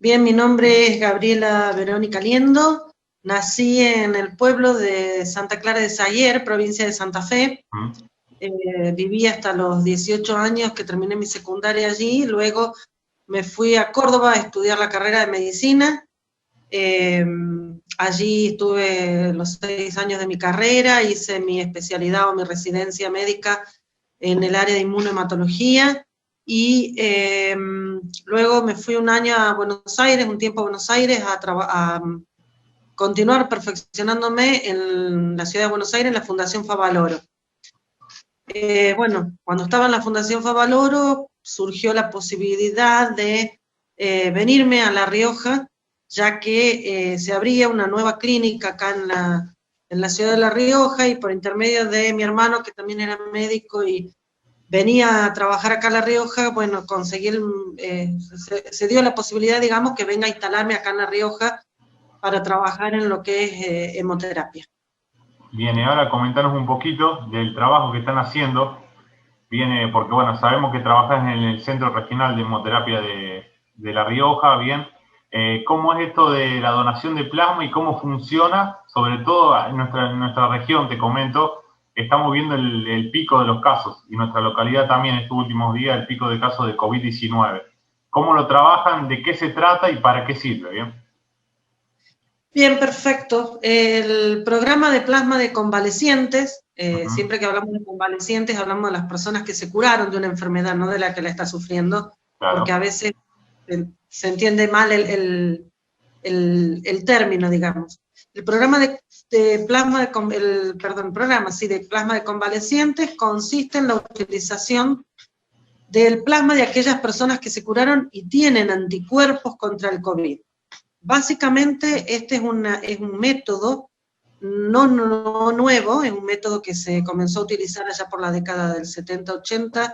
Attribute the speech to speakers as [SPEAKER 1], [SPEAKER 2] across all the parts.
[SPEAKER 1] Bien, mi nombre es Gabriela Verónica Liendo, nací en el pueblo de Santa Clara de Sayer, provincia de Santa Fe. Viví hasta los 18 años que terminé mi secundaria allí, luego me fui a Córdoba a estudiar la carrera de medicina. Allí estuve los 6 años de mi carrera, hice mi especialidad o mi residencia médica en el área de inmunohematología, y luego me fui un año a Buenos Aires, un tiempo a Buenos Aires, a continuar perfeccionándome en la ciudad de Buenos Aires, en la Fundación Favaloro. Bueno, cuando estaba en la Fundación Favaloro, surgió la posibilidad de venirme a La Rioja, ya que se abría una nueva clínica acá en la ciudad de La Rioja, y por intermedio de mi hermano, que también era médico y venía a trabajar acá en La Rioja, bueno, conseguí, se dio la posibilidad, digamos, que venga a instalarme acá en La Rioja para trabajar en lo que es hemoterapia.
[SPEAKER 2] Bien, y ahora comentanos un poquito del trabajo que están haciendo. Viene, porque bueno, sabemos que trabajas en el Centro Regional de Hemoterapia de La Rioja, bien. ¿Cómo es esto de la donación de plasma y cómo funciona? Sobre todo en nuestra región, te comento, estamos viendo el pico de los casos, y nuestra localidad también estos últimos días, el pico de casos de COVID-19. ¿Cómo lo trabajan? ¿De qué se trata y para qué sirve? Bien.
[SPEAKER 1] Bien, perfecto. El programa de plasma de convalecientes, siempre que hablamos de convalecientes, hablamos de las personas que se curaron de una enfermedad, no de la que la está sufriendo,
[SPEAKER 2] Claro.
[SPEAKER 1] porque a veces se entiende mal el término, digamos. El programa de plasma de plasma de convalecientes consiste en la utilización del plasma de aquellas personas que se curaron y tienen anticuerpos contra el COVID. Básicamente, este es un método no nuevo, es un método que se comenzó a utilizar allá por la década del 70-80,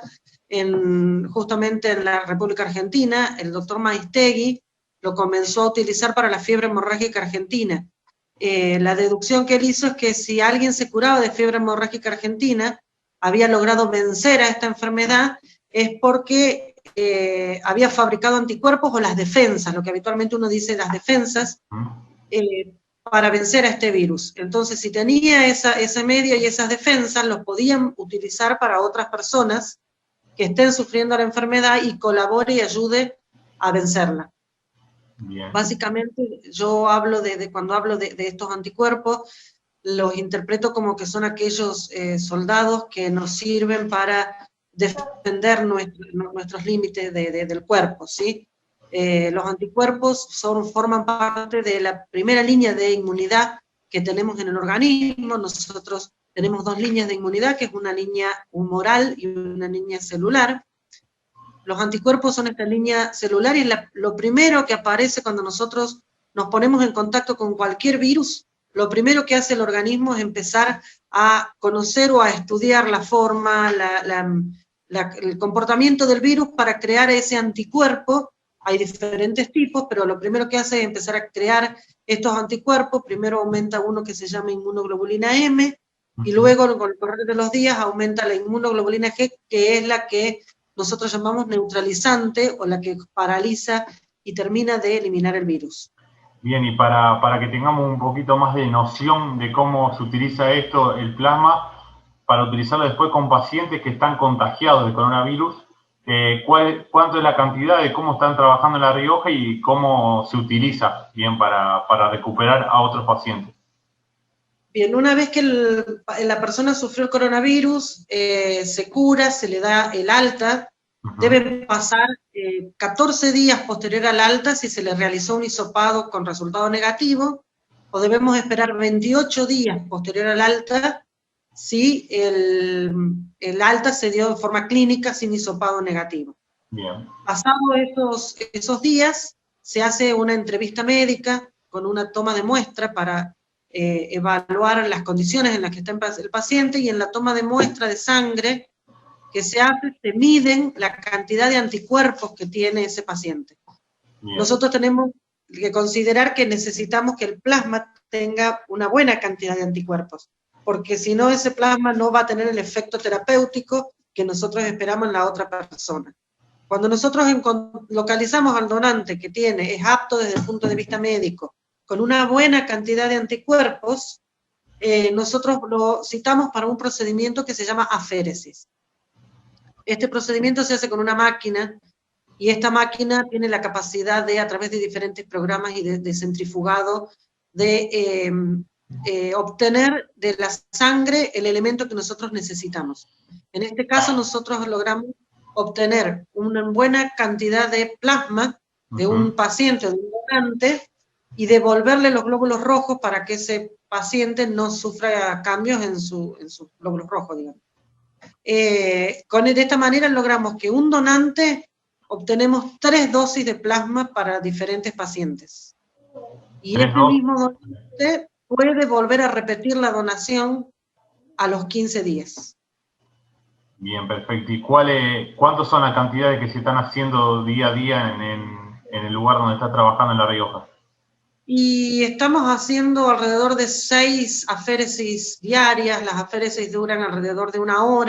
[SPEAKER 1] justamente en la República Argentina. El doctor Maistegui lo comenzó a utilizar para la fiebre hemorrágica argentina. La deducción que él hizo es que si alguien se curaba de fiebre hemorrágica argentina, había logrado vencer a esta enfermedad, es porque había fabricado anticuerpos o las defensas, lo que habitualmente uno dice las defensas, para vencer a este virus. Entonces, si tenía ese medio y esas defensas, los podían utilizar para otras personas que estén sufriendo la enfermedad y colabore y ayude a vencerla.
[SPEAKER 2] Bien.
[SPEAKER 1] Básicamente, yo hablo cuando hablo de estos anticuerpos, los interpreto como que son aquellos soldados que nos sirven para defender nuestros límites del cuerpo, ¿sí? Los anticuerpos forman parte de la primera línea de inmunidad que tenemos en el organismo. Nosotros tenemos 2 líneas de inmunidad, que es una línea humoral y una línea celular. Los anticuerpos son esta línea celular, y lo primero que aparece cuando nosotros nos ponemos en contacto con cualquier virus. Lo primero que hace el organismo es empezar a conocer o a estudiar la forma, el comportamiento del virus para crear ese anticuerpo. Hay diferentes tipos, pero lo primero que hace es empezar a crear estos anticuerpos. Primero aumenta uno que se llama inmunoglobulina M, y luego con el correr de los días aumenta la inmunoglobulina G, que es la que nosotros llamamos neutralizante, o la que paraliza y termina de eliminar el virus.
[SPEAKER 2] Bien, y para que tengamos un poquito más de noción de cómo se utiliza esto, el plasma, para utilizarlo después con pacientes que están contagiados de coronavirus, ¿cuánto es la cantidad, de cómo están trabajando en La Rioja y cómo se utiliza bien para recuperar a otros pacientes?
[SPEAKER 1] Bien, una vez que la persona sufrió el coronavirus, se cura, se le da el alta. Deben pasar 14 días posterior al alta si se le realizó un hisopado con resultado negativo, o debemos esperar 28 días posterior al alta si el alta se dio de forma clínica sin hisopado negativo.
[SPEAKER 2] Bien.
[SPEAKER 1] Pasados esos días, se hace una entrevista médica con una toma de muestra para evaluar las condiciones en las que está el paciente, y en la toma de muestra de sangre que se hace, se miden la cantidad de anticuerpos que tiene ese paciente. Bien. Nosotros tenemos que considerar que necesitamos que el plasma tenga una buena cantidad de anticuerpos, porque si no, ese plasma no va a tener el efecto terapéutico que nosotros esperamos en la otra persona. Cuando nosotros localizamos al donante que es apto desde el punto de vista médico, con una buena cantidad de anticuerpos, nosotros lo citamos para un procedimiento que se llama aféresis. Este procedimiento se hace con una máquina, y esta máquina tiene la capacidad de, a través de diferentes programas y de centrifugado, de obtener de la sangre el elemento que nosotros necesitamos. En este caso nosotros logramos obtener una buena cantidad de plasma de un paciente, de un donante, y devolverle los glóbulos rojos para que ese paciente no sufra cambios en sus glóbulos rojos, digamos. De esta manera logramos que un donante obtenemos 3 dosis de plasma para diferentes pacientes. Y este mismo donante puede volver a repetir la donación a los 15 días.
[SPEAKER 2] Bien, perfecto. ¿Y cuántos son las cantidades que se están haciendo día a día en el lugar donde está trabajando en La Rioja?
[SPEAKER 1] Y estamos haciendo alrededor de 6 aféresis diarias. Las aféresis duran alrededor de 1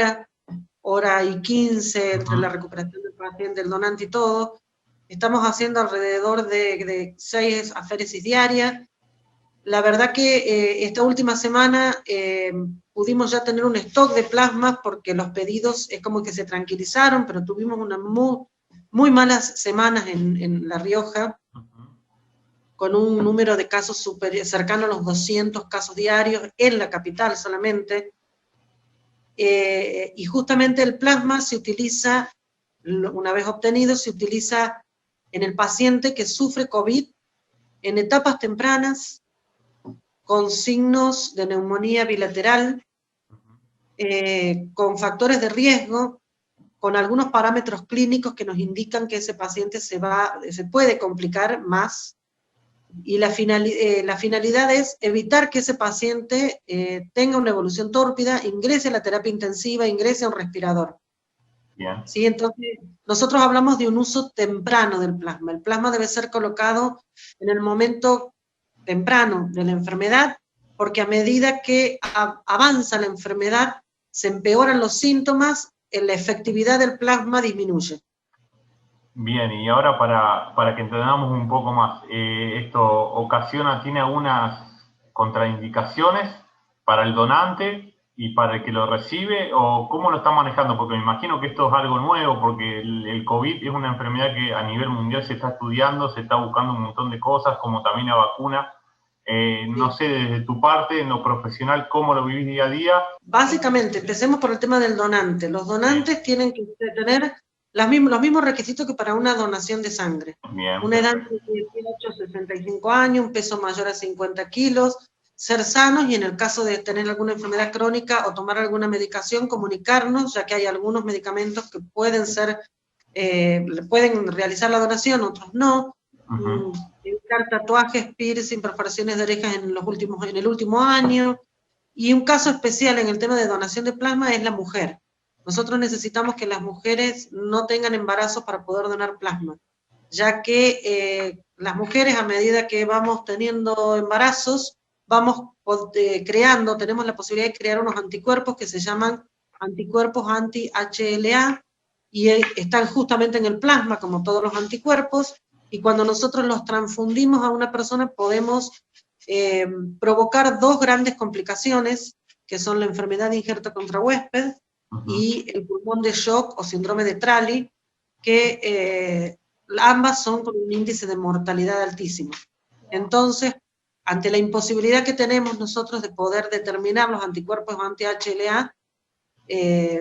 [SPEAKER 1] hora y 15, entre la recuperación del paciente, el donante y todo. Estamos haciendo alrededor de 6 aféresis diarias. La verdad que esta última semana pudimos ya tener un stock de plasma porque los pedidos es como que se tranquilizaron, pero tuvimos unas muy malas semanas en La Rioja, con un número de casos cercano a los 200 casos diarios en la capital solamente. Y justamente el plasma se utiliza, una vez obtenido, se utiliza en el paciente que sufre COVID en etapas tempranas, con signos de neumonía bilateral, con factores de riesgo, con algunos parámetros clínicos que nos indican que ese paciente se puede complicar más, y la finalidad es evitar que ese paciente tenga una evolución tórpida, ingrese a la terapia intensiva, ingrese a un respirador.
[SPEAKER 2] Bien.
[SPEAKER 1] ¿Sí? Entonces, nosotros hablamos de un uso temprano del plasma. El plasma debe ser colocado en el momento temprano de la enfermedad, porque a medida que avanza la enfermedad, se empeoran los síntomas, la efectividad del plasma disminuye.
[SPEAKER 2] Bien, y ahora para que entendamos un poco más, ¿esto tiene algunas contraindicaciones para el donante y para el que lo recibe? ¿O cómo lo están manejando? Porque me imagino que esto es algo nuevo, porque el COVID es una enfermedad que a nivel mundial se está estudiando, se está buscando un montón de cosas, como también la vacuna. No sé, desde tu parte, en lo profesional, ¿cómo lo vivís día a día?
[SPEAKER 1] Básicamente, empecemos por el tema del donante. Los donantes tienen que tener los mismos requisitos que para una donación de sangre.
[SPEAKER 2] Bien,
[SPEAKER 1] una edad de 18 a 65 años, un peso mayor a 50 kilos, ser sanos, y en el caso de tener alguna enfermedad crónica o tomar alguna medicación, comunicarnos, ya que hay algunos medicamentos que pueden realizar la donación, otros no. Evitar tatuajes, piercing, perforaciones de orejas en el último año. Y un caso especial en el tema de donación de plasma es la mujer. Nosotros necesitamos que las mujeres no tengan embarazo para poder donar plasma, ya que las mujeres, a medida que vamos teniendo embarazos, vamos tenemos la posibilidad de crear unos anticuerpos que se llaman anticuerpos anti-HLA, y están justamente en el plasma, como todos los anticuerpos, y cuando nosotros los transfundimos a una persona podemos provocar 2 grandes complicaciones, que son la enfermedad de injerto contra huésped y el pulmón de shock o síndrome de Trali, que ambas son con un índice de mortalidad altísimo. Entonces, ante la imposibilidad que tenemos nosotros de poder determinar los anticuerpos anti-HLA,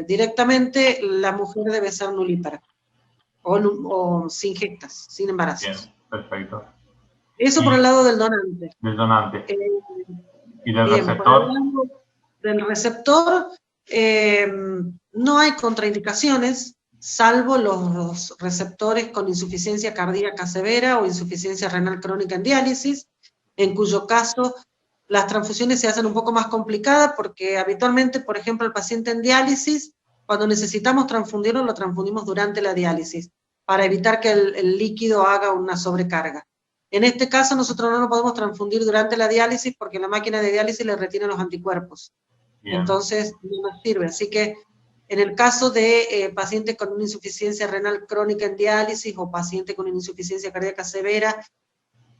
[SPEAKER 1] directamente la mujer debe ser nulípara, o sin gestas, sin embarazos.
[SPEAKER 2] Bien, perfecto.
[SPEAKER 1] Eso por el lado del donante.
[SPEAKER 2] Del donante. ¿Y del receptor?
[SPEAKER 1] Del receptor, no hay contraindicaciones, salvo los receptores con insuficiencia cardíaca severa o insuficiencia renal crónica en diálisis, en cuyo caso las transfusiones se hacen un poco más complicadas, porque habitualmente, por ejemplo, el paciente en diálisis, cuando necesitamos transfundirlo, lo transfundimos durante la diálisis, para evitar que el líquido haga una sobrecarga. En este caso nosotros no lo podemos transfundir durante la diálisis, porque la máquina de diálisis le retiene los anticuerpos. Bien. Entonces no nos sirve. Así que En el caso de pacientes con una insuficiencia renal crónica en diálisis o pacientes con una insuficiencia cardíaca severa,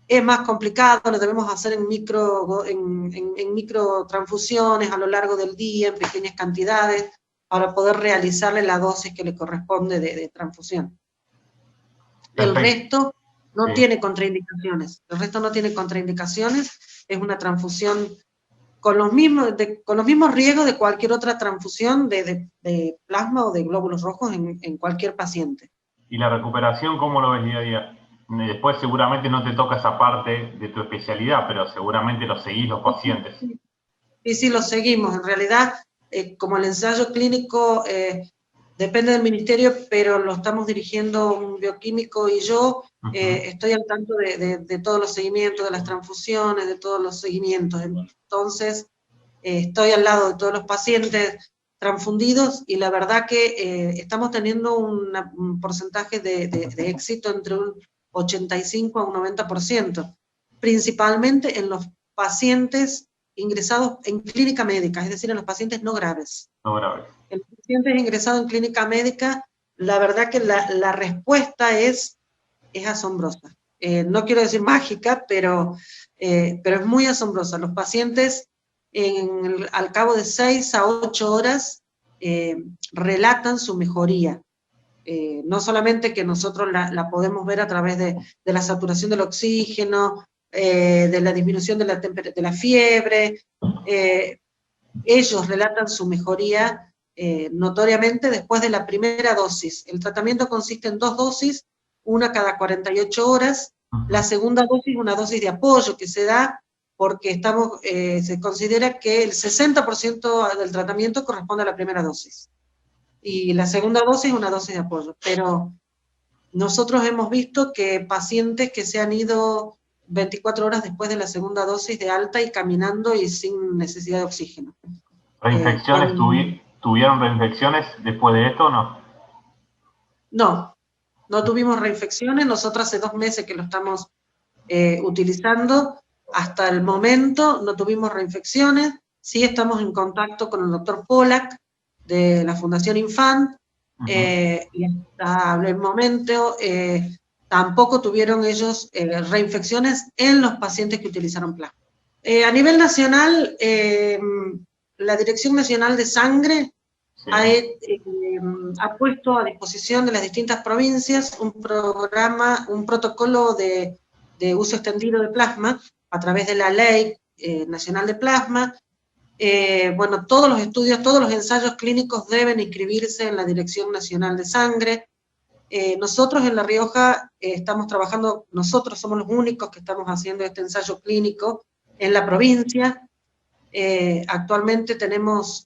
[SPEAKER 1] es más complicado, lo debemos hacer en microtransfusiones a lo largo del día, en pequeñas cantidades, para poder realizarle la dosis que le corresponde de transfusión. El resto no tiene contraindicaciones, es una transfusión con los mismos riesgos de cualquier otra transfusión de plasma o de glóbulos rojos en cualquier paciente.
[SPEAKER 2] ¿Y la recuperación cómo lo ves día a día? Después seguramente no te toca esa parte de tu especialidad, pero seguramente lo seguís los pacientes.
[SPEAKER 1] Sí, lo seguimos. En realidad, como el ensayo clínico depende del ministerio, pero lo estamos dirigiendo un bioquímico y yo estoy al tanto de todos los seguimientos, de las transfusiones, de todos los seguimientos. Entonces, estoy al lado de todos los pacientes transfundidos y la verdad que estamos teniendo un porcentaje de éxito entre un 85 a un 90%, principalmente en los pacientes ingresados en clínica médica, es decir, en los pacientes no graves.
[SPEAKER 2] No graves.
[SPEAKER 1] En los pacientes ingresados en clínica médica, la verdad que la respuesta es asombrosa. No quiero decir mágica, pero es muy asombrosa. Los pacientes al cabo de 6 a 8 horas relatan su mejoría. No solamente que nosotros la podemos ver a través de la saturación del oxígeno, de la disminución de la fiebre, ellos relatan su mejoría notoriamente después de la primera dosis. El tratamiento consiste en 2 dosis, una cada 48 horas, la segunda dosis una dosis de apoyo que se da porque se considera que el 60% del tratamiento corresponde a la primera dosis. Y la segunda dosis es una dosis de apoyo. Pero nosotros hemos visto que pacientes que se han ido 24 horas después de la segunda dosis de alta y caminando y sin necesidad de oxígeno.
[SPEAKER 2] ¿Reinfecciones? ¿Tuvieron reinfecciones después de esto o no?
[SPEAKER 1] No tuvimos reinfecciones. Nosotros hace 2 meses que lo estamos utilizando. Hasta el momento no tuvimos reinfecciones. Sí estamos en contacto con el doctor Pollack, de la Fundación Infant, y hasta el momento tampoco tuvieron ellos reinfecciones en los pacientes que utilizaron plasma. A nivel nacional, la Dirección Nacional de Sangre ha puesto a disposición de las distintas provincias un protocolo de uso extendido de plasma a través de la Ley Nacional de Plasma. Bueno, todos los estudios, todos los ensayos clínicos deben inscribirse en la Dirección Nacional de Sangre. Nosotros en La Rioja estamos trabajando, nosotros somos los únicos que estamos haciendo este ensayo clínico en la provincia. Actualmente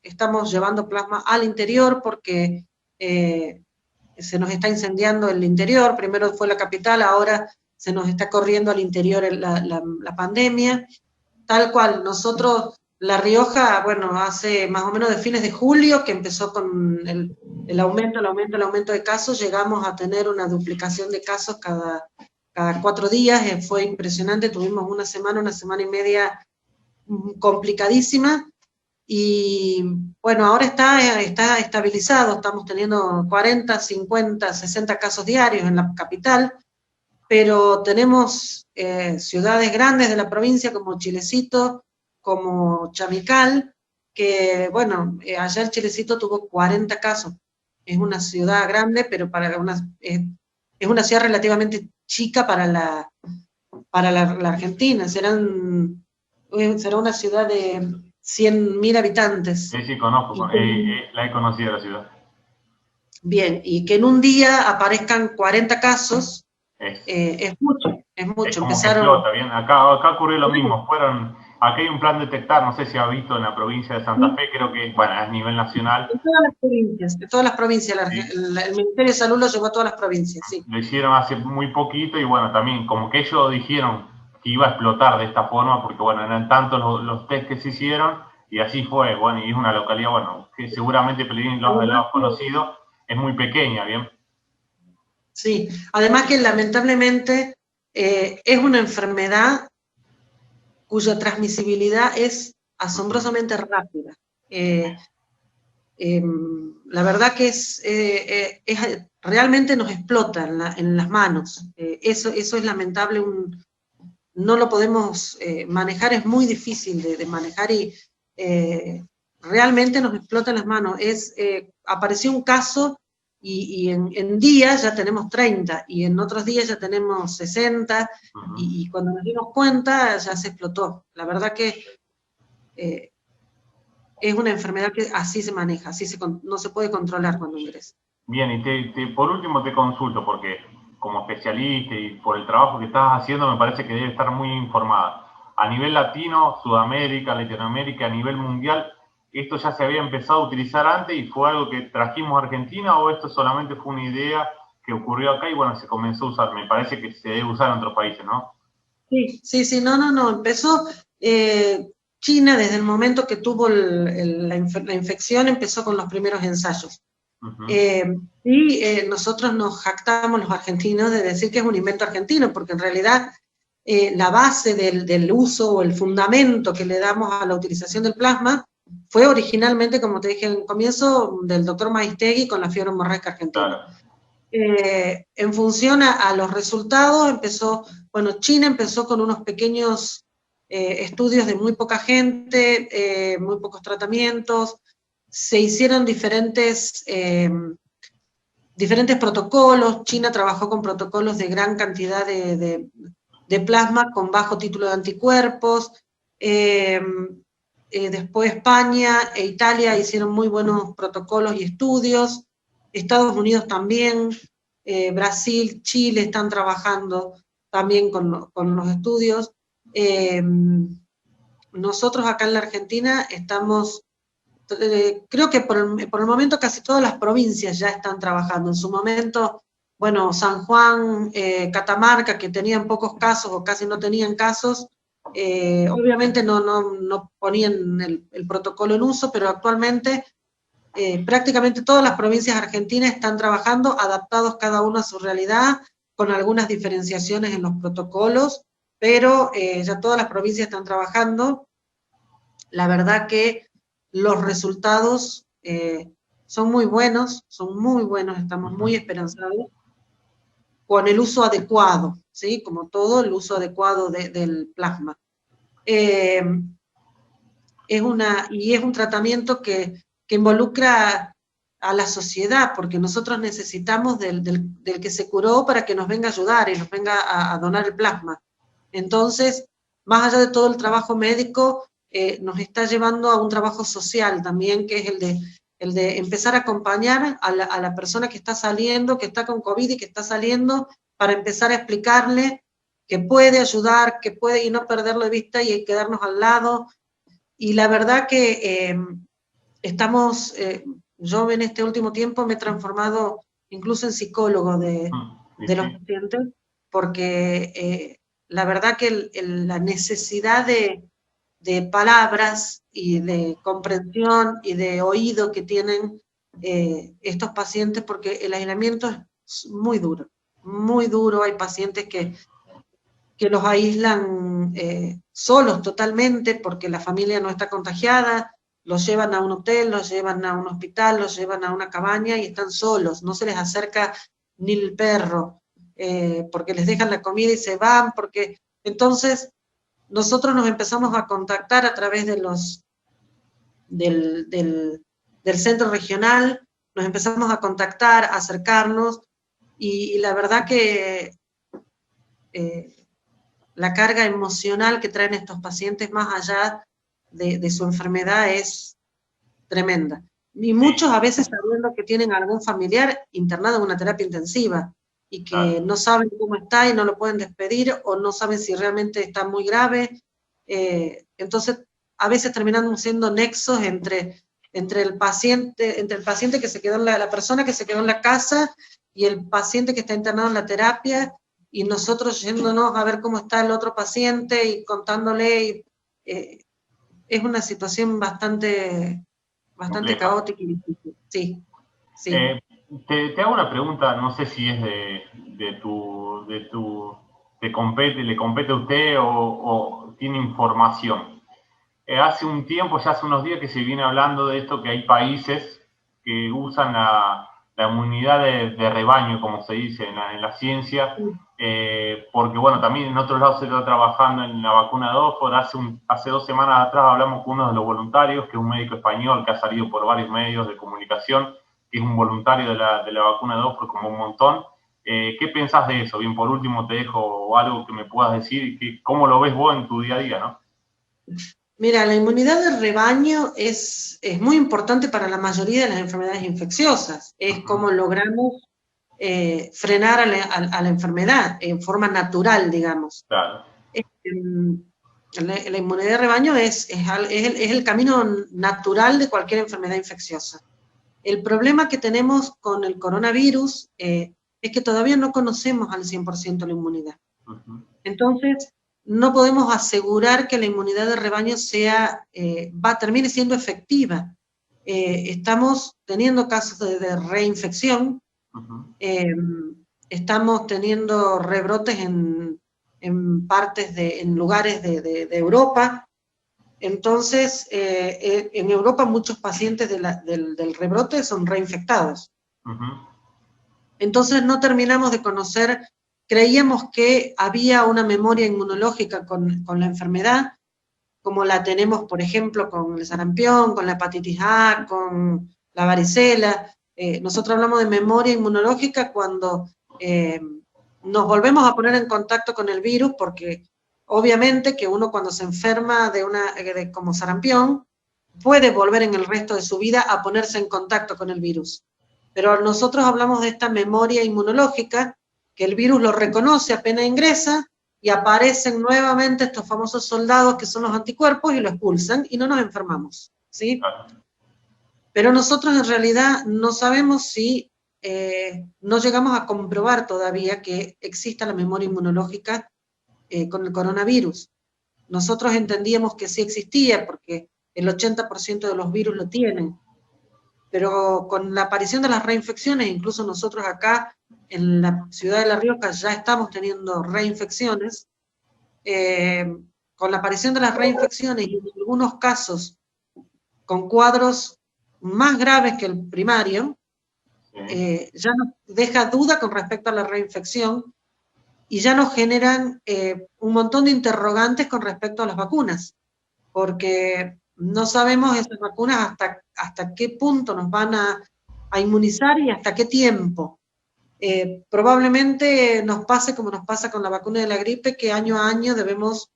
[SPEAKER 1] estamos llevando plasma al interior porque se nos está incendiando el interior. Primero fue la capital, ahora se nos está corriendo al interior la pandemia. Tal cual, nosotros... La Rioja, bueno, hace más o menos de fines de julio, que empezó con el aumento de casos, llegamos a tener una duplicación de casos cada 4 días, fue impresionante, tuvimos una semana y media complicadísima, y bueno, ahora está estabilizado, estamos teniendo 40, 50, 60 casos diarios en la capital, pero tenemos ciudades grandes de la provincia como Chilecito, como Chamical, que bueno, allá el Chilecito tuvo 40 casos. Es una ciudad grande, pero es una ciudad relativamente chica para la Argentina. Será una ciudad de 100.000 habitantes.
[SPEAKER 2] Sí, conozco, la he conocido la ciudad.
[SPEAKER 1] Bien, y que en un día aparezcan 40 casos, es mucho. Es como
[SPEAKER 2] que explota, bien. Acá ocurrió lo mismo, acá hay un plan detectar, no sé si ha visto en la provincia de Santa Fe, creo que, bueno, a nivel nacional.
[SPEAKER 1] De todas las provincias, sí. El Ministerio de Salud lo llevó a todas las provincias, sí.
[SPEAKER 2] Lo hicieron hace muy poquito y bueno, también como que ellos dijeron que iba a explotar de esta forma, porque bueno, eran tantos los test que se hicieron y así fue, bueno, y es una localidad, bueno, que seguramente Pellegrini lo has conocido, es muy pequeña, bien.
[SPEAKER 1] Sí, además que lamentablemente es una enfermedad cuya transmisibilidad es asombrosamente rápida. la verdad que realmente nos explota en las manos. Eso es lamentable, no lo podemos manejar, es muy difícil de manejar y realmente nos explota en las manos. Apareció un caso y en días ya tenemos 30 y en otros días ya tenemos 60 y cuando nos dimos cuenta ya se explotó. La verdad que es una enfermedad que así se maneja, no se puede controlar cuando ingresa.
[SPEAKER 2] Bien, y por último te consulto, porque como especialista y por el trabajo que estás haciendo, me parece que debe estar muy informada. A nivel latino, Sudamérica, Latinoamérica, a nivel mundial, ¿esto ya se había empezado a utilizar antes y fue algo que trajimos a Argentina o esto solamente fue una idea que ocurrió acá y bueno, se comenzó a usar? Me parece que se debe usar en otros países, ¿no?
[SPEAKER 1] Sí, no, empezó China desde el momento que tuvo la infección, empezó con los primeros ensayos. Nosotros nos jactamos los argentinos de decir que es un invento argentino, porque en realidad la base del uso o el fundamento que le damos a la utilización del plasma fue originalmente, como te dije en el comienzo, del doctor Maistegui con la fiebre hemorrágica argentina. Claro. En función a los resultados, China empezó con unos pequeños estudios de muy poca gente, muy pocos tratamientos, se hicieron diferentes protocolos. China trabajó con protocolos de gran cantidad de plasma con bajo título de anticuerpos. Después España e Italia hicieron muy buenos protocolos y estudios. Estados Unidos también, Brasil, Chile están trabajando también con los estudios. Nosotros acá en la Argentina estamos... creo que por el momento casi todas las provincias ya están trabajando. En su momento, San Juan, Catamarca, que tenían pocos casos o casi no tenían casos, obviamente no ponían el protocolo en uso, pero actualmente prácticamente todas las provincias argentinas están trabajando, adaptados cada uno a su realidad, con algunas diferenciaciones en los protocolos, pero ya todas las provincias están trabajando. La verdad que los resultados son muy buenos, estamos muy esperanzados con el uso adecuado, ¿sí? Como todo, el uso adecuado del plasma. Es un tratamiento que involucra a la sociedad, porque nosotros necesitamos del que se curó para que nos venga a ayudar y nos venga a donar el plasma. Entonces, más allá de todo el trabajo médico, nos está llevando a un trabajo social también, que es el de empezar a acompañar a la persona que está saliendo, que está con COVID y que está saliendo, para empezar a explicarle que puede ayudar, que puede, y no perderlo de vista y quedarnos al lado. Y la verdad que yo en este último tiempo me he transformado incluso en psicólogo de los pacientes, porque la verdad que la necesidad de palabras y de comprensión y de oído que tienen estos pacientes, porque el aislamiento es muy duro, hay pacientes que los aíslan solos totalmente porque la familia no está contagiada, los llevan a un hotel, los llevan a un hospital, los llevan a una cabaña y están solos, no se les acerca ni el perro, porque les dejan la comida y se van, entonces nosotros nos empezamos a contactar a través de del centro regional, nos empezamos a contactar, a acercarnos, y la verdad que la carga emocional que traen estos pacientes más allá de su enfermedad es tremenda. Y muchos a veces sabiendo que tienen algún familiar internado en una terapia intensiva y que no saben cómo está y no lo pueden despedir o no saben si realmente está muy grave. Entonces, a veces terminamos siendo nexos entre el paciente que se quedó la persona que se quedó en la casa y el paciente que está internado en la terapia, y nosotros yéndonos a ver cómo está el otro paciente y contándole. Es una situación bastante caótica y difícil. Sí.
[SPEAKER 2] Te hago una pregunta, no sé si es le compete a usted o tiene información. Hace un tiempo, ya hace unos días que se viene hablando de esto, que hay países que usan la inmunidad de rebaño, como se dice en la ciencia, porque bueno, también en otros lados se está trabajando en la vacuna de Oxford. Hace 2 semanas atrás hablamos con uno de los voluntarios, que es un médico español que ha salido por varios medios de comunicación, que es un voluntario de la vacuna de Oxford, como un montón. ¿Qué pensás de eso? Bien, por último te dejo algo que me puedas decir, cómo lo ves vos en tu día a día, ¿no?
[SPEAKER 1] Mira, la inmunidad de rebaño es muy importante para la mayoría de las enfermedades infecciosas. Es como logramos frenar a la enfermedad en forma natural, digamos.
[SPEAKER 2] Claro.
[SPEAKER 1] La inmunidad de rebaño es el camino natural de cualquier enfermedad infecciosa. El problema que tenemos con el coronavirus es que todavía no conocemos al 100% la inmunidad. Entonces, no podemos asegurar que la inmunidad de rebaño termine siendo efectiva. Estamos teniendo casos de reinfección, estamos teniendo rebrotes en lugares de Europa. Entonces, en Europa muchos pacientes del rebrote son reinfectados. Entonces no terminamos de conocer, creíamos que había una memoria inmunológica con la enfermedad, como la tenemos, por ejemplo, con el sarampión, con la hepatitis A, con la varicela. Nosotros hablamos de memoria inmunológica cuando nos volvemos a poner en contacto con el virus, porque obviamente que uno cuando se enferma como sarampión, puede volver en el resto de su vida a ponerse en contacto con el virus. Pero nosotros hablamos de esta memoria inmunológica, que el virus lo reconoce apenas ingresa, y aparecen nuevamente estos famosos soldados que son los anticuerpos y lo expulsan y no nos enfermamos, ¿sí? Pero nosotros en realidad no sabemos si, no llegamos a comprobar todavía que exista la memoria inmunológica con el coronavirus. Nosotros entendíamos que sí existía porque el 80% de los virus lo tienen, pero con la aparición de las reinfecciones, incluso nosotros acá en la ciudad de La Rioja ya estamos teniendo reinfecciones, con la aparición de las reinfecciones y en algunos casos con cuadros más graves que el primario, ya nos deja duda con respecto a la reinfección y ya nos generan un montón de interrogantes con respecto a las vacunas, porque no sabemos esas vacunas hasta qué punto nos van a inmunizar y hasta qué tiempo. Probablemente nos pase como nos pasa con la vacuna de la gripe, que año a año debemos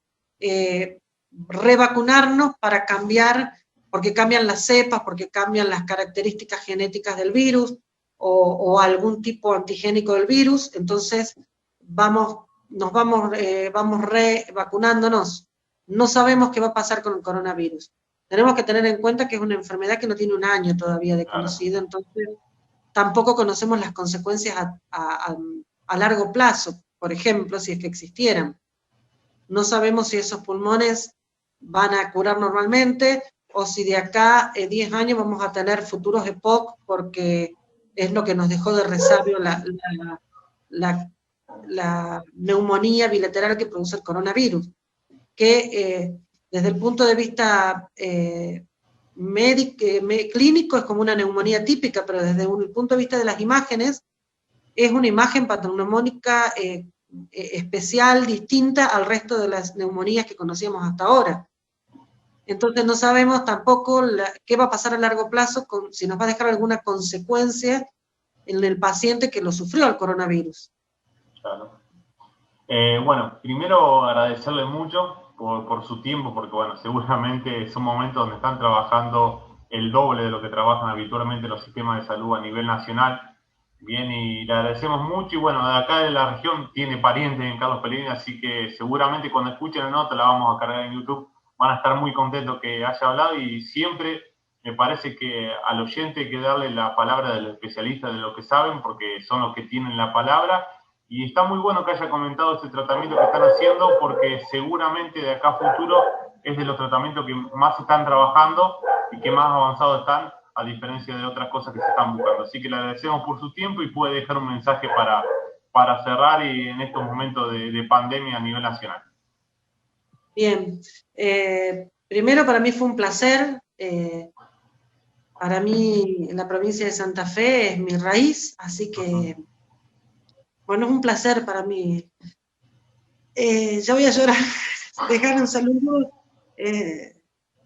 [SPEAKER 1] revacunarnos para cambiar, porque cambian las cepas, porque cambian las características genéticas del virus o algún tipo antigénico del virus. Entonces vamos revacunándonos. No sabemos qué va a pasar con el coronavirus. Tenemos que tener en cuenta que es una enfermedad que no tiene un año todavía de conocido, entonces tampoco conocemos las consecuencias a largo plazo, por ejemplo, si es que existieran. No sabemos si esos pulmones van a curar normalmente o si de acá 10 años vamos a tener futuros EPOC, porque es lo que nos dejó de resabio la neumonía bilateral que produce el coronavirus, que desde el punto de vista clínico es como una neumonía típica, pero desde el punto de vista de las imágenes es una imagen patognomónica especial, distinta al resto de las neumonías que conocíamos hasta ahora. Entonces no sabemos tampoco qué va a pasar a largo plazo, si nos va a dejar alguna consecuencia en el paciente que lo sufrió el coronavirus.
[SPEAKER 2] Claro. Bueno, primero agradecerle mucho por su tiempo, porque bueno, seguramente son momentos donde están trabajando el doble de lo que trabajan habitualmente los sistemas de salud a nivel nacional. Bien, y le agradecemos mucho, y bueno, de acá de la región tiene parientes en Carlos Pellegrini, así que seguramente cuando escuchen la nota la vamos a cargar en YouTube, van a estar muy contentos que haya hablado, y siempre me parece que al oyente hay que darle la palabra del especialista, de lo que saben, porque son los que tienen la palabra. Y está muy bueno que haya comentado este tratamiento que están haciendo, porque seguramente de acá a futuro es de los tratamientos que más están trabajando y que más avanzados están, a diferencia de otras cosas que se están buscando. Así que le agradecemos por su tiempo y puede dejar un mensaje para cerrar y en estos momentos de pandemia a nivel nacional.
[SPEAKER 1] Bien, primero para mí fue un placer para mí la provincia de Santa Fe es mi raíz, así que, bueno, es un placer para mí. Ya voy a llorar, dejar un saludo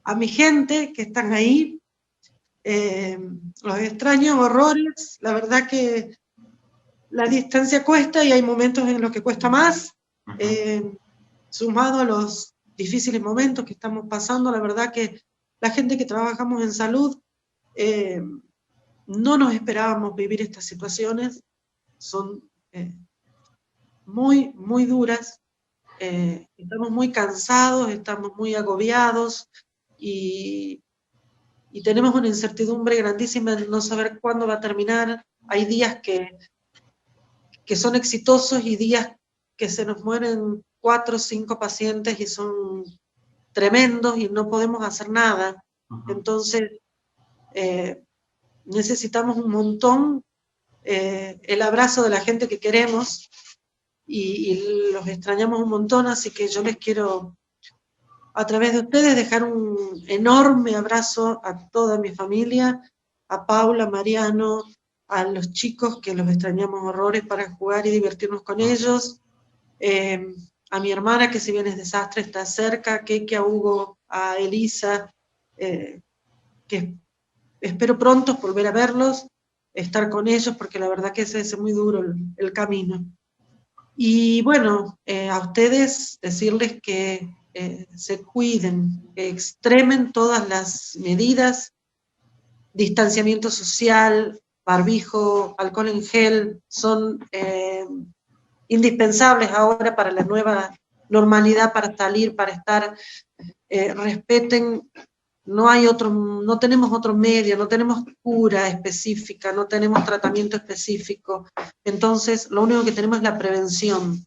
[SPEAKER 1] a mi gente que están ahí, los extraño horrores, la verdad que la distancia cuesta y hay momentos en los que cuesta más, sumado a los difíciles momentos que estamos pasando, la verdad que la gente que trabajamos en salud, no nos esperábamos vivir estas situaciones, son muy, muy duras, estamos muy cansados, estamos muy agobiados y tenemos una incertidumbre grandísima de no saber cuándo va a terminar. Hay días que son exitosos y días que se nos mueren 4 o 5 pacientes y son tremendos y no podemos hacer nada. Entonces, necesitamos un montón el abrazo de la gente que queremos y los extrañamos un montón, así que yo les quiero, a través de ustedes, dejar un enorme abrazo a toda mi familia, a Paula, a Mariano, a los chicos que los extrañamos horrores para jugar y divertirnos con ellos, a mi hermana que si bien es desastre está cerca, a Keke, a Hugo, a Elisa, que espero pronto volver a verlos, estar con ellos, porque la verdad que es muy duro el camino. Y bueno, a ustedes decirles que se cuiden, que extremen todas las medidas, distanciamiento social, barbijo, alcohol en gel, son indispensables ahora para la nueva normalidad, para salir, para estar, respeten, no tenemos otro medio, no tenemos cura específica, no tenemos tratamiento específico, entonces lo único que tenemos es la prevención.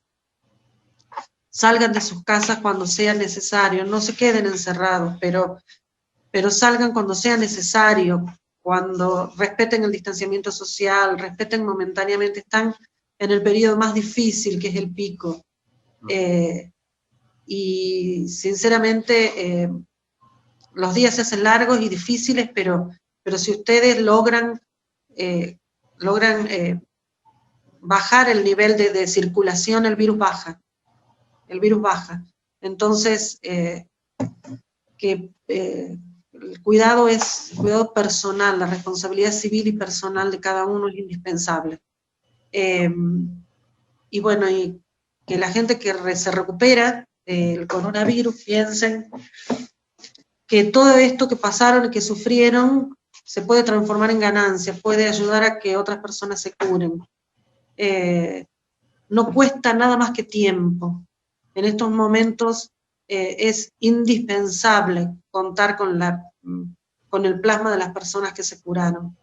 [SPEAKER 1] Salgan de sus casas cuando sea necesario, no se queden encerrados, pero salgan cuando sea necesario, cuando respeten el distanciamiento social, respeten momentáneamente, están en el periodo más difícil que es el pico. Y sinceramente los días se hacen largos y difíciles, pero si ustedes logran bajar el nivel de circulación, el virus baja. Entonces, el cuidado es cuidado personal, la responsabilidad civil y personal de cada uno es indispensable. Y bueno, y que la gente que se recupera del coronavirus piensen que todo esto que pasaron y que sufrieron se puede transformar en ganancia, puede ayudar a que otras personas se curen. No cuesta nada más que tiempo. En estos momentos es indispensable contar con el plasma de las personas que se curaron.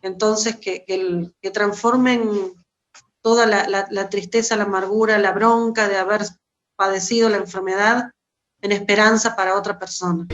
[SPEAKER 1] Entonces, que transformen toda la tristeza, la amargura, la bronca de haber padecido la enfermedad en esperanza para otra persona.